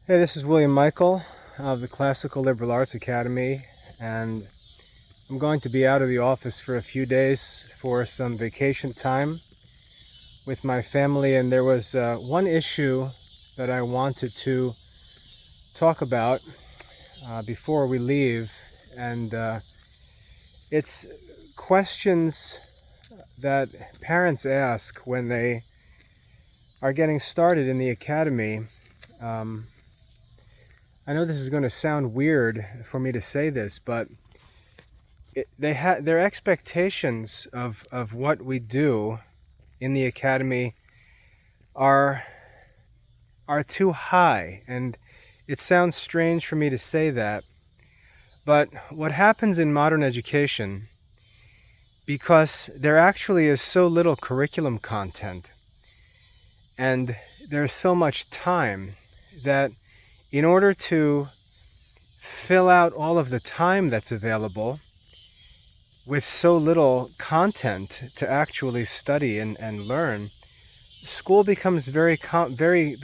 Hey, this is William Michael of the Classical Liberal Arts Academy, and I'm going to be out of the office for a few days for some vacation time with my family, and there was one issue that I wanted to talk about before we leave, and it's questions that parents ask when they are getting started in the academy. I know this is going to sound weird for me to say this, but their expectations of what we do in the academy are too high, and it sounds strange for me to say that, but what happens in modern education, because there actually is so little curriculum content and there's so much time, that in order to fill out all of the time that's available with so little content to actually study and learn, school becomes very complicated.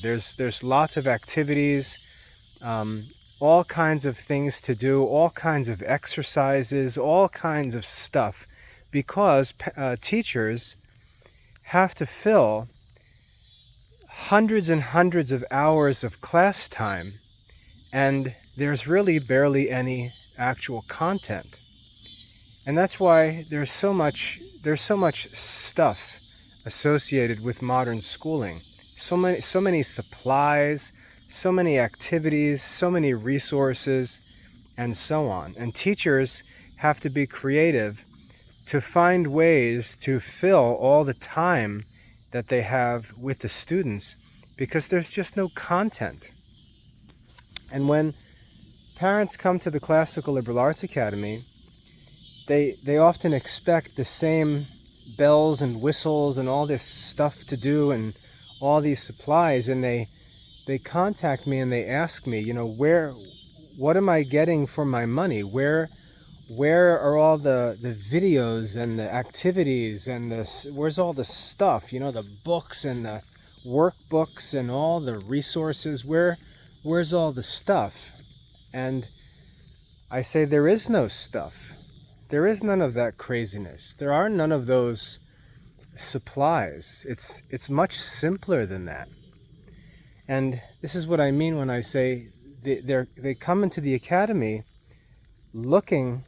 There's lots of activities, all kinds of things to do, all kinds of exercises, all kinds of stuff, because teachers have to fill hundreds and hundreds of hours of class time, and there's really barely any actual content. And that's why there's so much stuff associated with modern schooling. So many supplies, so many activities, so many resources, and so on. And teachers have to be creative to find ways to fill all the time that they have with the students, because there's just no content. And when parents come to the Classical Liberal Arts Academy, they often expect the same bells and whistles and all this stuff to do and all these supplies, and they contact me and they ask me, what am I getting for my money? Where are all the videos and the activities and where's all the stuff, the books and the workbooks and all the resources? Where's all the stuff? And I say, there is no stuff. There is none of that craziness. There are none of those supplies. It's much simpler than that. And this is what I mean when I say they come into the academy looking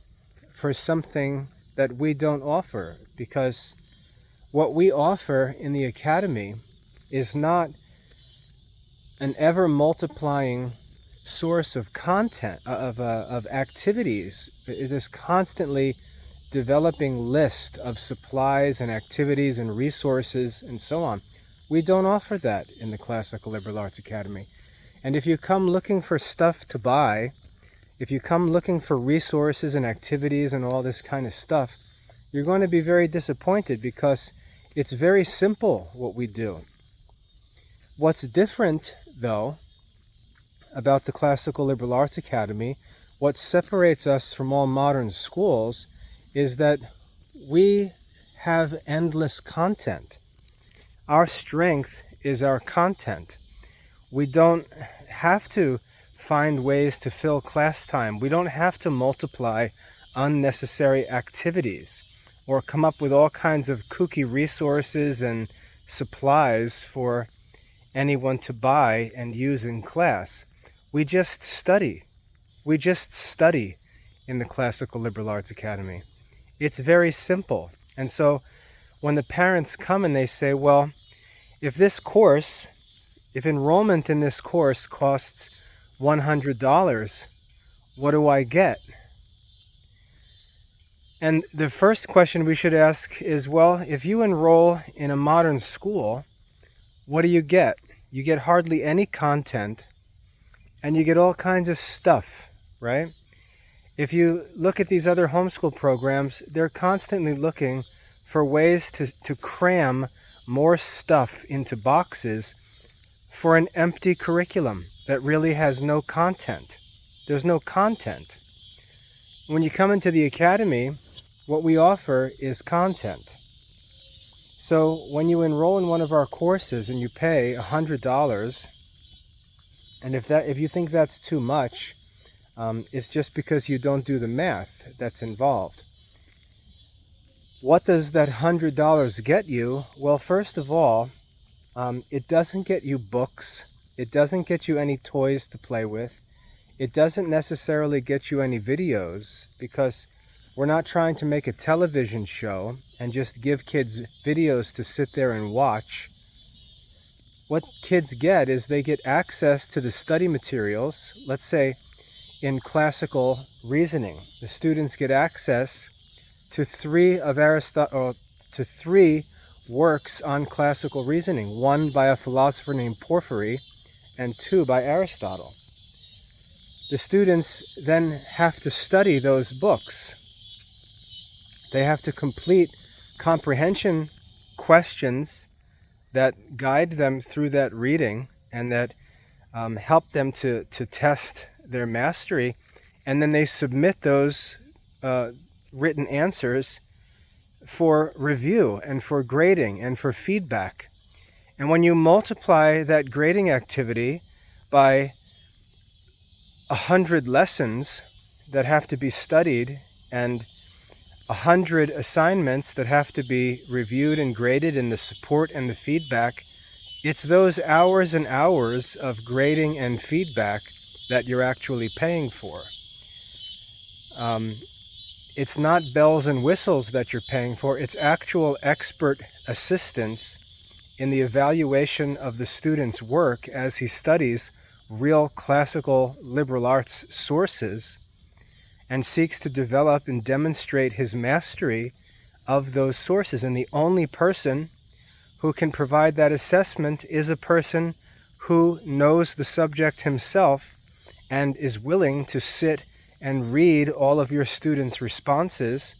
for something that we don't offer, because what we offer in the academy is not an ever multiplying source of content, of activities. It is constantly developing list of supplies and activities and resources and so on. We don't offer that in the Classical Liberal Arts Academy. And if you come looking for stuff to buy, if you come looking for resources and activities and all this kind of stuff, you're going to be very disappointed, because it's very simple what we do. What's different, though, about the Classical Liberal Arts Academy, what separates us from all modern schools, is that we have endless content. Our strength is our content. We don't have to find ways to fill class time. We don't have to multiply unnecessary activities or come up with all kinds of kooky resources and supplies for anyone to buy and use in class. We just study. We just study in the Classical Liberal Arts Academy. It's very simple. And so when the parents come and they say, well, if enrollment in this course costs $100, what do I get? And the first question we should ask is, well, if you enroll in a modern school, what do you get? You get hardly any content, and you get all kinds of stuff, right? If you look at these other homeschool programs, they're constantly looking for ways to cram more stuff into boxes for an empty curriculum that really has no content. There's no content. When you come into the academy, what we offer is content. So when you enroll in one of our courses and you pay $100, And if you think that's too much, it's just because you don't do the math that's involved. What does that $100 get you? Well, first of all, it doesn't get you books. It doesn't get you any toys to play with. It doesn't necessarily get you any videos, because we're not trying to make a television show and just give kids videos to sit there and watch. What kids get is they get access to the study materials. Let's say in classical reasoning, the students get access to three works on classical reasoning, one by a philosopher named Porphyry and two by Aristotle. The students then have to study those books. They have to complete comprehension questions that guide them through that reading and that help them to test their mastery. And then they submit those written answers for review and for grading and for feedback. And when you multiply that grading activity by 100 lessons that have to be studied and 100 assignments that have to be reviewed and graded, and the support and the feedback, it's those hours and hours of grading and feedback that you're actually paying for. It's not bells and whistles that you're paying for, it's actual expert assistance in the evaluation of the student's work as he studies real classical liberal arts sources and seeks to develop and demonstrate his mastery of those sources. And the only person who can provide that assessment is a person who knows the subject himself and is willing to sit and read all of your students' responses,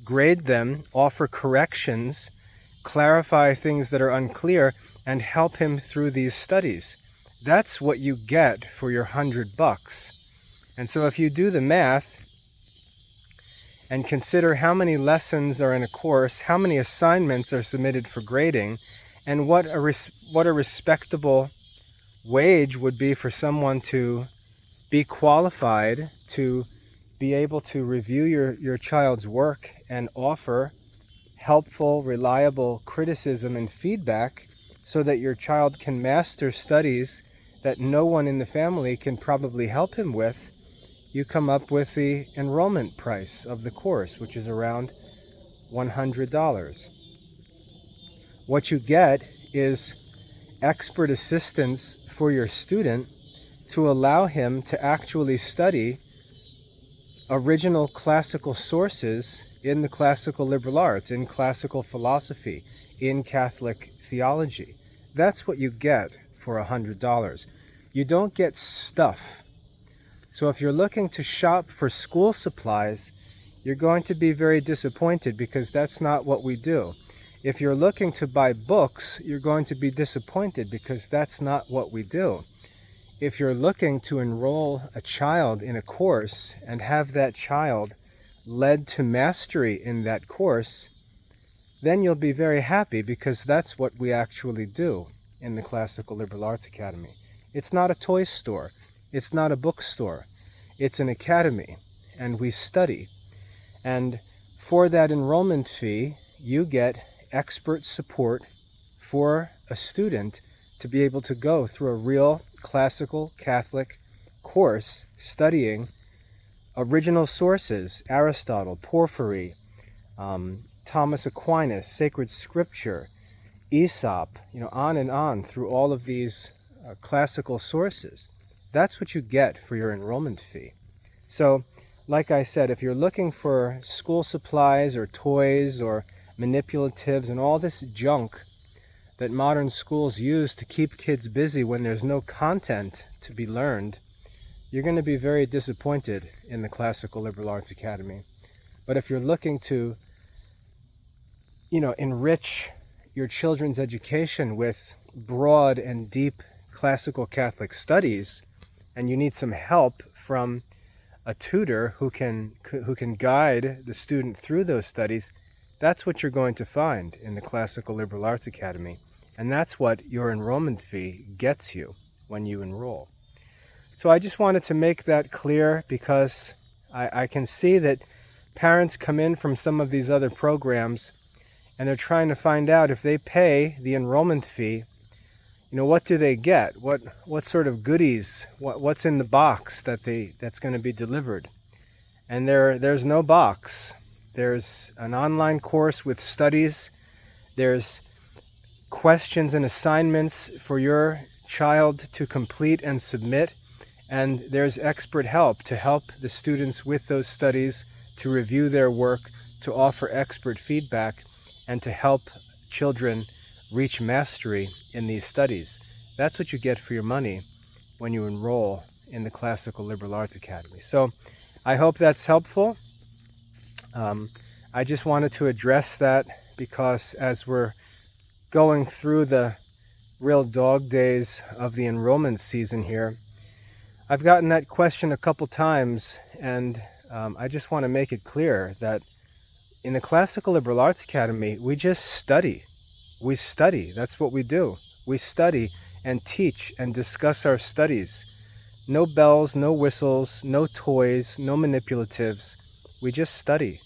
grade them, offer corrections, clarify things that are unclear, and help him through these studies. That's what you get for your $100. And so if you do the math and consider how many lessons are in a course, how many assignments are submitted for grading, and what a respectable wage would be for someone to be qualified to be able to review your child's work and offer helpful, reliable criticism and feedback so that your child can master studies that no one in the family can probably help him with, you come up with the enrollment price of the course, which is around $100. What you get is expert assistance for your student to allow him to actually study original classical sources in the classical liberal arts, in classical philosophy, in Catholic theology. That's what you get for $100. You don't get stuff. So if you're looking to shop for school supplies, you're going to be very disappointed, because that's not what we do. If you're looking to buy books, you're going to be disappointed, because that's not what we do. If you're looking to enroll a child in a course and have that child led to mastery in that course, then you'll be very happy, because that's what we actually do in the Classical Liberal Arts Academy. It's not a toy store. It's not a bookstore. It's an academy, and we study. And for that enrollment fee, you get expert support for a student to be able to go through a real classical Catholic course studying original sources, Aristotle, Porphyry, Thomas Aquinas, sacred scripture, Aesop, on and on through all of these classical sources. That's what you get for your enrollment fee. So, like I said, if you're looking for school supplies or toys or manipulatives and all this junk that modern schools use to keep kids busy when there's no content to be learned, you're going to be very disappointed in the Classical Liberal Arts Academy. But if you're looking to, enrich your children's education with broad and deep classical Catholic studies, and you need some help from a tutor who can guide the student through those studies, that's what you're going to find in the Classical Liberal Arts Academy. And that's what your enrollment fee gets you when you enroll. So I just wanted to make that clear because I can see that parents come in from some of these other programs and they're trying to find out if they pay the enrollment fee, what do they get? What sort of goodies? What's in the box that's going to be delivered? And there's no box. There's an online course with studies. There's questions and assignments for your child to complete and submit. And there's expert help to help the students with those studies, to review their work, to offer expert feedback, and to help children reach mastery in these studies. That's what you get for your money when you enroll in the Classical Liberal Arts Academy. So I hope that's helpful. I just wanted to address that because as we're going through the real dog days of the enrollment season here, I've gotten that question a couple times, and I just want to make it clear that in the Classical Liberal Arts Academy, we just study. We study. That's what we do. We study and teach and discuss our studies. No bells, no whistles, no toys, no manipulatives. We just study.